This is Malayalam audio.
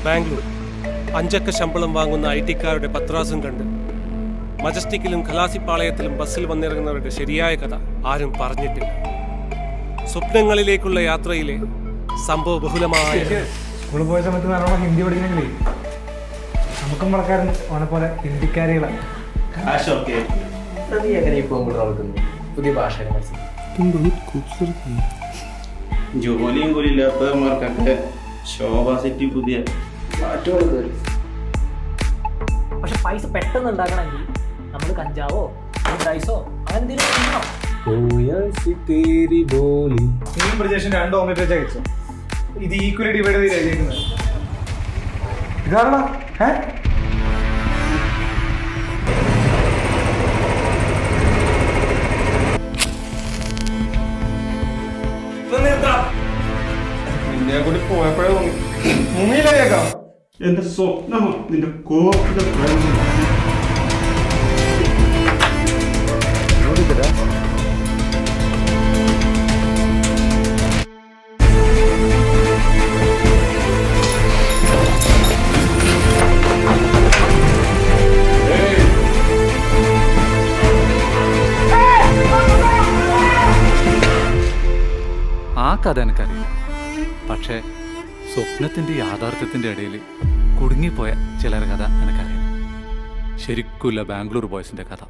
ബാംഗ്ലൂർ 5 അക്ക ശമ്പളം വാങ്ങുന്ന IT-ക്കാരുടെ പത്രാസും കണ്ട് മജസ്റ്റിക്കിലും ഖലാസിപ്പാളയത്തിലും ബസ്സിൽ വന്നിറങ്ങുന്നവരുടെ ശരിയായ കഥ ആരും പറഞ്ഞിട്ടില്ല. സ്വപ്നങ്ങളിലേക്കുള്ള യാത്രയിലെ സംഭവ ബഹുലമായ സ്കൂളിൽ പോയ സമയത്ത് നല്ലോണം ഹിന്ദി പഠിക്കണമെങ്കിലേ നമുക്കും വളക്കാരൻ അവനെ പോലെ ഹിന്ദിക്കാരികളാണ്. പുതിയ ഭാഷ ജോലിയും കൂടി ഇല്ലാത്തവർക്കൊക്കെ ശോഭ സിറ്റി പുതിയ പക്ഷെ പൈസ പെട്ടെന്ന് ഉണ്ടാക്കണമെങ്കിൽ നമ്മൾ കഞ്ചാവോ ഡൈസോ അങ്ങനെ നീയും പ്രജേഷൻ 2 ഓംലെറ്റ് വെച്ചാൽ കഴിച്ചോ. ഇത് ഈക്വലി ഡിവൈഡ് ചെയ്ത് എഴുതിയിരിക്കുന്നത് ഇതാണോ? നിന്നെ കൂടി പോയപ്പോഴേ തോന്നി മുങ്ങിയില്ലേ കേൾക്കാം. എന്റെ സ്വപ്നമോ നിന്റെ കോപ്പിന്റെ ആ കഥ എനിക്കറിയില്ല. പക്ഷേ സ്വപ്നത്തിൻ്റെ യാഥാർത്ഥ്യത്തിൻ്റെ ഇടയിൽ കുടുങ്ങിപ്പോയ ചിലർ കഥ എനിക്കറിയാം. ശരിക്കുള്ള ബാംഗ്ലൂർ ബോയ്സിൻ്റെ കഥ.